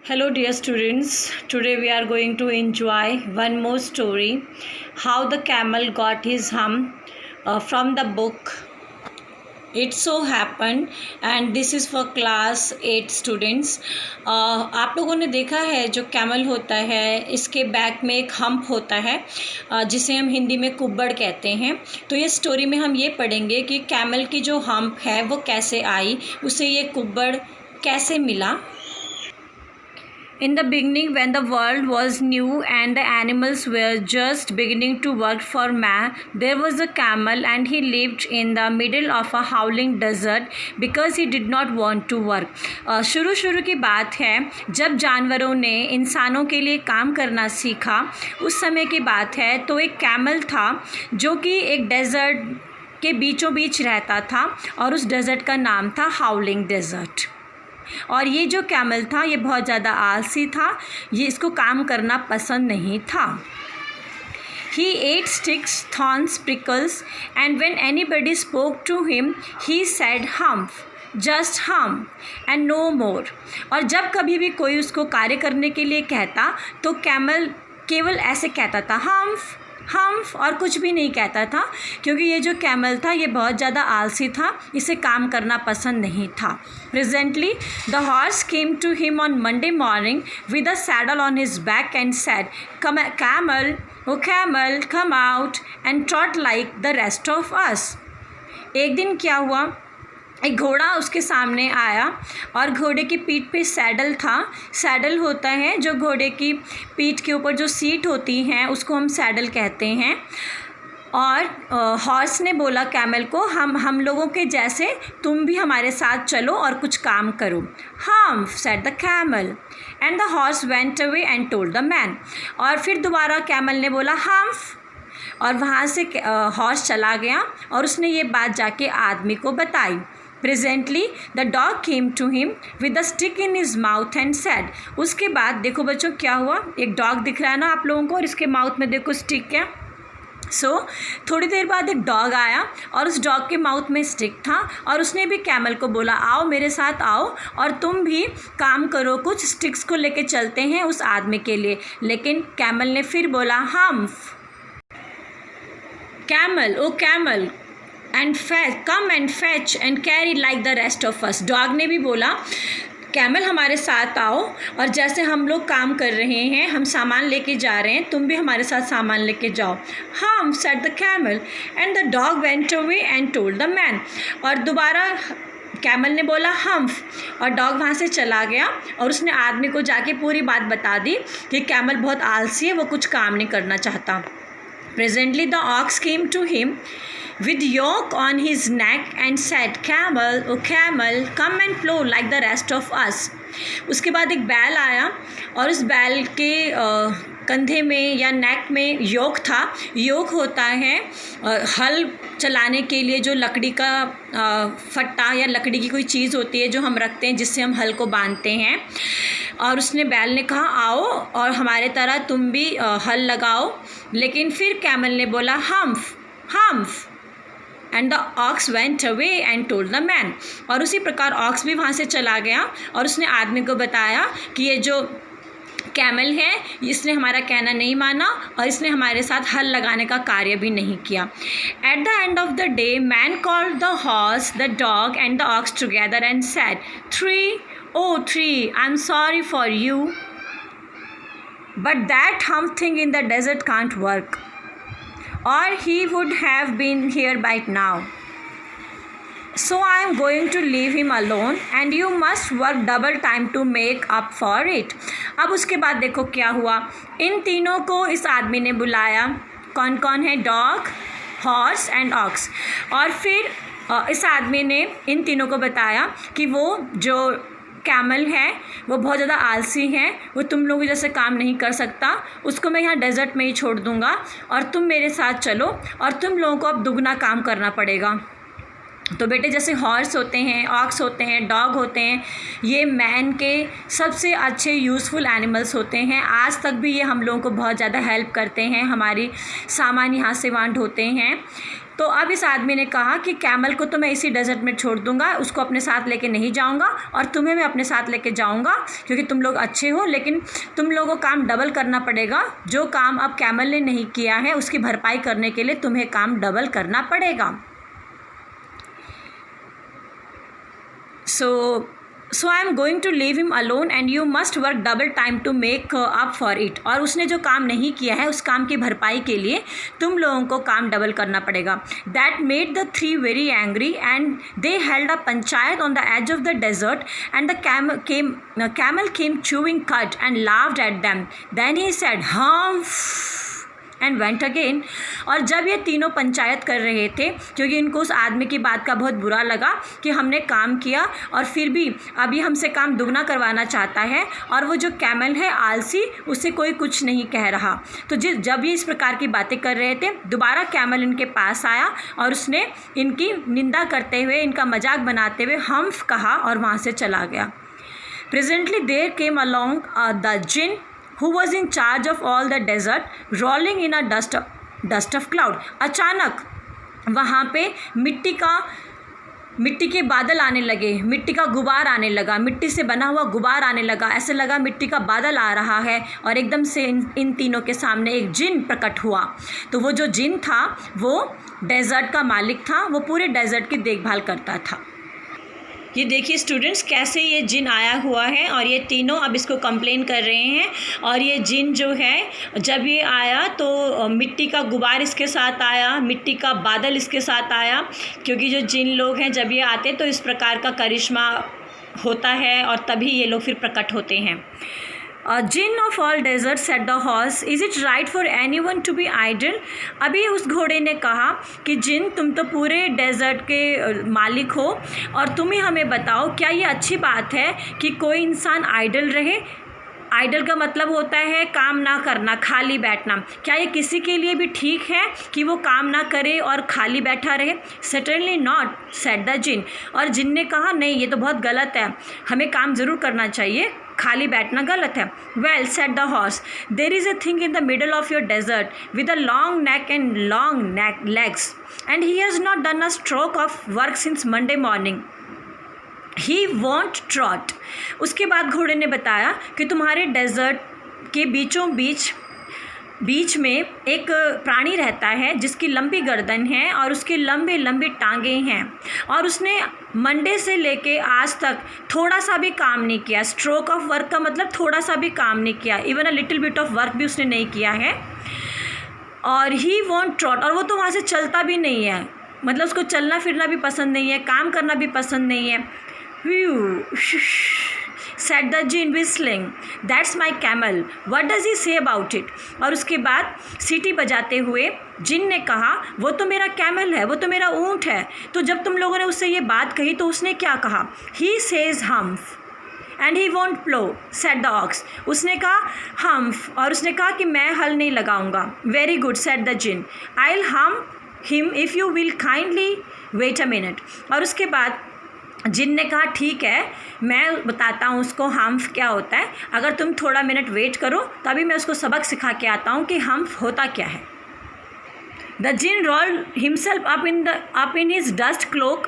Hello, dear students. Today we are going to enjoy one more story, How the Camel Got His Hump, from the book It So Happened, and this is for class 8 students. आप लोगों ने देखा है जो camel होता है इसके back में एक हम्प होता है जिसे हम हिंदी में कुब्बड़ कहते हैं। तो ये स्टोरी में हम ये पढ़ेंगे कि कैमल की जो हम्प है वो कैसे आई, उसे ये कुब्बड़ कैसे मिला। In the beginning, when the world was new and the animals were just beginning to work for man, there was a camel and he lived in the middle of a howling desert because he did not want to work. शुरू की बात है जब जानवरों ने इंसानों के लिए काम करना सीखा, उस समय की बात है। तो एक कैमल था जो कि एक डेज़र्ट के बीचों बीच रहता था और उस डेज़र्ट का नाम था हाउलिंग डेज़र्ट। और ये जो कैमल था ये बहुत ज़्यादा आलसी था, ये इसको काम करना पसंद नहीं था। He ate sticks, thorns, prickles, and when anybody spoke to him, he said hump, just hump, and no more. और जब कभी भी कोई उसको कार्य करने के लिए कहता तो कैमल केवल ऐसे कहता था हम्फ और कुछ भी नहीं कहता था, क्योंकि ये जो कैमल था ये बहुत ज़्यादा आलसी था, इसे काम करना पसंद नहीं था। Presently, the horse came to him on Monday morning with a saddle on his back and said, "Come, camel, oh camel, come out and trot like the rest of us." एक दिन क्या हुआ, एक घोड़ा उसके सामने आया और घोड़े की पीठ पे सैडल था। सैडल होता है जो घोड़े की पीठ के ऊपर जो सीट होती हैं उसको हम सैडल कहते हैं। और हॉर्स ने बोला कैमल को, हम लोगों के जैसे तुम भी हमारे साथ चलो और कुछ काम करो। Humph said the camel and the horse went away and told the man. और फिर दोबारा कैमल ने बोला हम्फ और वहाँ से हॉर्स चला गया और उसने ये बात जाके आदमी को बताई। Presently, the dog came to him with a stick in his mouth and said, उसके बाद देखो बच्चों क्या हुआ, एक डॉग दिख रहा है ना आप लोगों को और इसके माउथ में देखो स्टिक है। थोड़ी देर बाद एक डॉग आया और उस डॉग के माउथ में स्टिक था और उसने भी कैमल को बोला आओ मेरे साथ आओ और तुम भी काम करो, कुछ स्टिक्स को लेके चलते हैं उस आदमी के लिए। लेकिन कैमल ने फिर बोला humph, camel O camel and come and fetch and carry like the rest of us. Dog ने भी बोला कैमल हमारे साथ आओ और जैसे हम लोग काम कर रहे हैं, हम सामान लेके जा रहे हैं, तुम भी हमारे साथ सामान लेके जाओ। हम said the camel and the dog went away and told the man. और दोबारा कैमल ने बोला हम्फ और डॉग वहाँ से चला गया और उसने आदमी को जाके पूरी बात बता दी कि कैमल बहुत आलसी है, वो कुछ काम नहीं करना चाहता। Presently the ox came to him with yoke on his neck and said, "Camel, oh camel, come and plow like the rest of us." उसके बाद एक बैल आया और उस बैल के कंधे में या नेक में योक था। योक होता है हल चलाने के लिए जो लकड़ी का फट्टा या लकड़ी की कोई चीज़ होती है जो हम रखते हैं जिससे हम हल को बांधते हैं। और उसने बैल ने कहा आओ और हमारे तरह तुम भी हल लगाओ। लेकिन फिर कैमल ने बोला humph and the ox went away and told the man. और उसी प्रकार ऑक्स भी वहाँ से चला गया और उसने आदमी को बताया कि ये जो कैमल है इसने हमारा कहना नहीं माना और इसने हमारे साथ हल लगाने का कार्य भी नहीं किया। At the end of the day man called the horse, the dog and the aux together and said, "Three, I'm sorry for you, but that hump thing in the desert can't work, or he would have been here by now. So I am going to leave him alone and you must work double time to make up for it." अब उसके बाद देखो क्या हुआ, इन तीनों को इस आदमी ने बुलाया। कौन कौन है, डॉग, हॉर्स एंड ऑक्स। और फिर इस आदमी ने इन तीनों को बताया कि वो जो कैमल है वो बहुत ज़्यादा आलसी है, वो तुम लोगों जैसे काम नहीं कर सकता, उसको मैं यहाँ डेज़र्ट में ही छोड़ दूँगा और तुम मेरे साथ चलो और तुम लोगों को अब दुगना काम करना पड़ेगा। तो बेटे जैसे हॉर्स होते हैं, ऑक्स होते हैं, डॉग होते हैं, ये मैन के सबसे अच्छे यूज़फुल एनिमल्स होते हैं। आज तक भी ये हम लोगों को बहुत ज़्यादा हेल्प करते हैं, हमारी सामान यहाँ से वहाँ ढोते हैं। तो अब इस आदमी ने कहा कि कैमल को तो मैं इसी डेजर्ट में छोड़ दूंगा, उसको अपने साथ लेके नहीं जाऊंगा, और तुम्हें मैं अपने साथ लेके जाऊंगा क्योंकि तुम लोग अच्छे हो, लेकिन तुम लोगों को काम डबल करना पड़ेगा। जो काम अब कैमल ने नहीं किया है उसकी भरपाई करने के लिए तुम्हें काम डबल करना पड़ेगा। So I am going to leave him alone and you must work double time to make up for it। और उसने जो काम नहीं किया है उस काम की भरपाई के लिए तुम लोगों को काम डबल करना पड़ेगा। That made the three very angry and they held a panchayat on the edge of the desert and the camel came chewing cud and laughed at them। Then he said, "Humph!" And went again. और जब ये तीनों पंचायत कर रहे थे क्योंकि इनको उस आदमी की बात का बहुत बुरा लगा कि हमने काम किया और फिर भी अभी हमसे काम दुगना करवाना चाहता है, और वो जो कैमल है आलसी, उससे कोई कुछ नहीं कह रहा। तो जब ये इस प्रकार की बातें कर रहे थे, दोबारा कैमल इनके पास आया और उसने इनकी निंदा करते हुए, इनका मजाक बनाते हुए हम्फ कहा और वहाँ से चला गया। Presently there came along the djinn who was in charge of all the desert, rolling in a dust of cloud। अचानक वहाँ पे मिट्टी के बादल आने लगे, मिट्टी का गुबार आने लगा, मिट्टी से बना हुआ गुबार आने लगा। ऐसे लगा मिट्टी का बादल आ रहा है, और एकदम से इन तीनों के सामने एक जिन प्रकट हुआ। तो वो जो जिन था वो डेजर्ट का मालिक था, वो पूरे डेजर्ट की देखभाल करता था। ये देखिए स्टूडेंट्स कैसे ये जिन आया हुआ है और ये तीनों अब इसको कंप्लेन कर रहे हैं। और ये जिन जो है जब ये आया तो मिट्टी का गुबार इसके साथ आया, मिट्टी का बादल इसके साथ आया, क्योंकि जो जिन लोग हैं जब ये आते तो इस प्रकार का करिश्मा होता है और तभी ये लोग फिर प्रकट होते हैं। Djinn of all desert said the horse, is it right for anyone to be idle. अभी उस घोड़े ने कहा कि जिन तुम तो पूरे डेजर्ट के मालिक हो, और तुम ही हमें बताओ क्या ये अच्छी बात है कि कोई इंसान आइडल रहे। आइडल का मतलब होता है काम ना करना, खाली बैठना। क्या ये किसी के लिए भी ठीक है कि वो काम ना करे और खाली बैठा रहे? सर्टेनली नॉट, सेड द जिन। और जिन ने कहा नहीं, ये तो बहुत गलत है, हमें काम ज़रूर करना चाहिए, खाली बैठना गलत है। Well said the horse, there is a thing in the middle of your desert with a long neck and long legs and he has not done a stroke of work since Monday morning, he won't trot. उसके बाद घोड़े ने बताया कि तुम्हारे desert के बीच में एक प्राणी रहता है जिसकी लंबी गर्दन है और उसकी लंबी लंबी टांगें हैं, और उसने मंडे से लेके आज तक थोड़ा सा भी काम नहीं किया। स्ट्रोक ऑफ वर्क का मतलब थोड़ा सा भी काम नहीं किया, even a little bit of work भी उसने नहीं किया है। और ही वॉन्ट ट्रॉट, और वो तो वहाँ से चलता भी नहीं है, मतलब उसको चलना फिरना भी पसंद नहीं है, काम करना भी पसंद नहीं है। said the gin whistling, that's my camel, what does he say about it। और उसके बाद सीटी बजाते हुए जिन ने कहा वो तो मेरा कैमल है, वो तो मेरा ऊँट है। तो जब तुम लोगों ने उससे ये बात कही तो उसने क्या कहा? he says humph and he won't plow, said the ox। उसने कहा humph और उसने कहा कि मैं हल नहीं लगाऊंगा। very good, said the gin, I'll hump him if you will kindly wait a minute। और उसके बाद जिन ने कहा ठीक है, मैं बताता हूँ उसको हम्फ क्या होता है, अगर तुम थोड़ा मिनट वेट करो तभी मैं उसको सबक सिखा के आता हूँ कि हम्फ होता क्या है। The djinn rolled himself up in his dust cloak.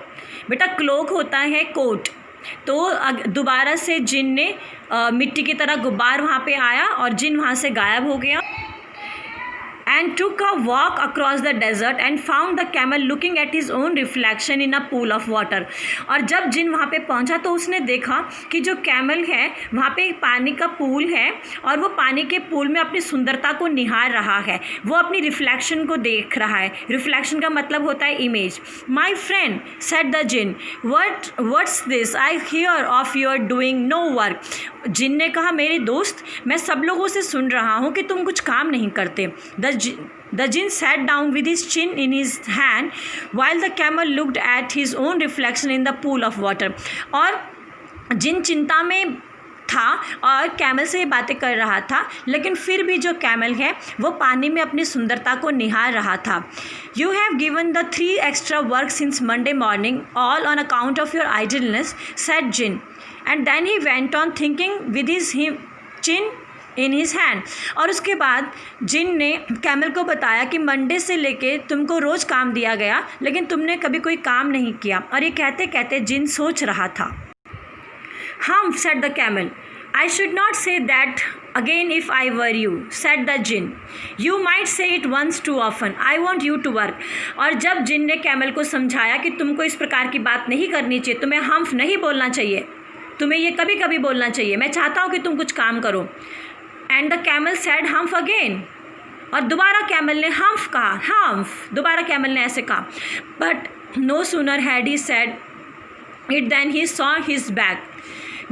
बेटा क्लोक होता है कोट। तो दोबारा से जिन ने मिट्टी की तरह गुब्बार वहाँ पे आया और जिन वहाँ से गायब हो गया। and took a walk across the desert and found the camel looking at his own reflection in a pool of water। और जब जिन वहाँ पे पहुँचा तो उसने देखा कि जो कैमल है वहाँ पे एक पानी का पूल है और वो पानी के पूल में अपनी सुंदरता को निहार रहा है, वो अपनी रिफ्लेक्शन को देख रहा है। रिफ्लेक्शन का मतलब होता है image. My friend said the djinn, what's this I hear of your doing no work. Djinn ने कहा मेरे दोस्त, मैं सब लोगों से सुन रहा हूँ कि तुम कुछ काम नहीं करते। The jinn sat down with his chin in his hand while the camel looked at his own reflection in the pool of water। और जिन चिंता में था और कैमल से बातें कर रहा था, लेकिन फिर भी जो कैमल है वो पानी में अपनी सुंदरता को निहार रहा था। You have given the 3 extra work since Monday morning, all on account of your idleness, said Jinn। And then he went on thinking with his chin in his hand. और उसके बाद जिन ने कैमल को बताया कि मंडे से लेके तुमको रोज़ काम दिया गया लेकिन तुमने कभी कोई काम नहीं किया। और ये कहते कहते जिन सोच रहा था। Humph, said the camel, I should not say that again if I were you, said the jinn. You might say it once too often. I want you to work. और जब जिन ने कैमल को समझाया कि तुमको इस प्रकार की बात नहीं करनी चाहिए, तुम्हें हम्फ नहीं बोलना चाहिए, तुम्हें ये कभी कभी बोलना चाहिए, मैं चाहता हूँ कि तुम कुछ काम करो। And the camel sad humph again, और दोबारा कैमल ने हम्फ कहा, हम्फ, दोबारा कैमल ने ऐसे कहा। But no sooner had he said it then he saw his back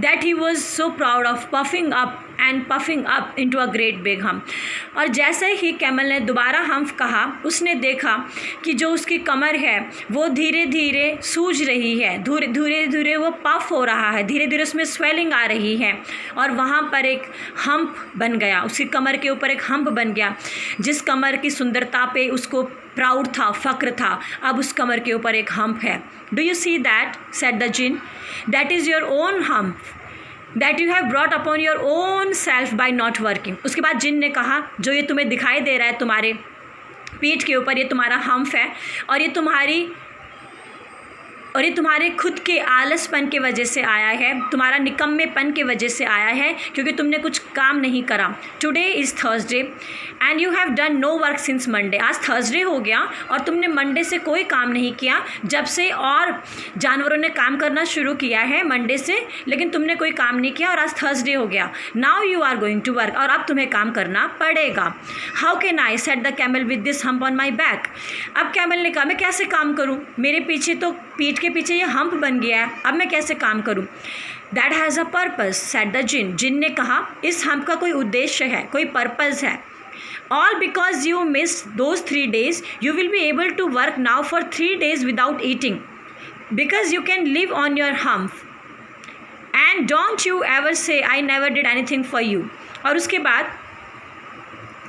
that he was so proud of puffing up into a great big hump. और जैसे ही कैमल ने दोबारा हम्फ कहा उसने देखा कि जो उसकी कमर है वो धीरे धीरे सूज रही है, धीरे धीरे वो पफ हो रहा है, धीरे धीरे उसमें स्वेलिंग आ रही है और वहाँ पर एक हम्प बन गया, उसकी कमर के ऊपर एक हम्प बन गया। जिस कमर की सुंदरता पे उसको प्राउड था, फ़क्र था, अब उस कमर के ऊपर एक हम्प है। Do you see that, said the djinn, that is your own hump that you have brought upon your own self by not working. उसके बाद जिन ने कहा जो ये तुम्हें दिखाई दे रहा है तुम्हारे पीठ के ऊपर, ये तुम्हारा हम्प है और ये तुम्हारे खुद के आलसपन के वजह से आया है, तुम्हारा निकम्मेपन के वजह से आया है क्योंकि तुमने कुछ काम नहीं करा। Today is Thursday and you have done no work since Monday. आज थर्सडे हो गया और तुमने मंडे से कोई काम नहीं किया, जब से और जानवरों ने काम करना शुरू किया है मंडे से, लेकिन तुमने कोई काम नहीं किया और आज थर्सडे हो गया। Now you are going to work, और अब तुम्हें काम करना पड़ेगा। How can I, said the camel with this hump on my back. अब कैमल ने कहा मैं कैसे काम करूँ, मेरे पीछे तो पीठ के पीछे ये हम्प बन गया है, अब मैं कैसे काम करूं। That has a purpose, said the djinn. Djinn ने कहा इस हम्प का कोई उद्देश्य है, कोई पर्पस है। All because you miss those 3 days, you will be able to work now for 3 days without eating because you can live on your hump and don't you ever say I never did anything for you. और उसके बाद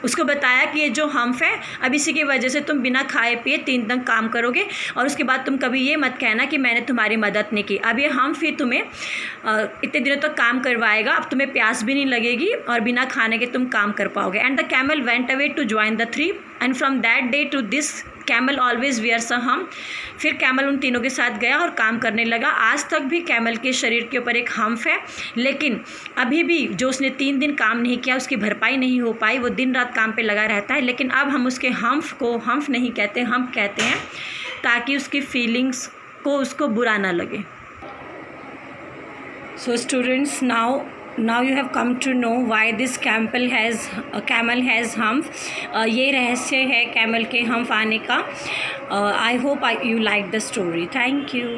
उसको बताया कि ये जो hump है अब इसी की वजह से तुम बिना खाए पिए 3 दिन काम करोगे और उसके बाद तुम कभी ये मत कहना कि मैंने तुम्हारी मदद नहीं की। अब ये हम्प ही तुम्हें इतने दिनों तक काम करवाएगा, अब तुम्हें प्यास भी नहीं लगेगी और बिना खाने के तुम काम कर पाओगे। And the camel went away to join the 3 and from that day to this camel always wears a hump. फिर कैमल उन तीनों के साथ गया और काम करने लगा। आज तक भी कैमल के शरीर के ऊपर एक हम्प है, लेकिन अभी भी जो उसने 3 दिन काम नहीं किया उसकी भरपाई नहीं हो पाई, वो दिन रात काम पे लगा रहता है। लेकिन अब हम उसके हम्प को हम्प नहीं कहते, हम्प कहते हैं ताकि उसकी फीलिंग्स को उसको बुरा ना लगे। So students, now you have come to know why this camel has hump. ये रहस्य है कैमल के हम्प आने का। I hope you like the story. Thank you.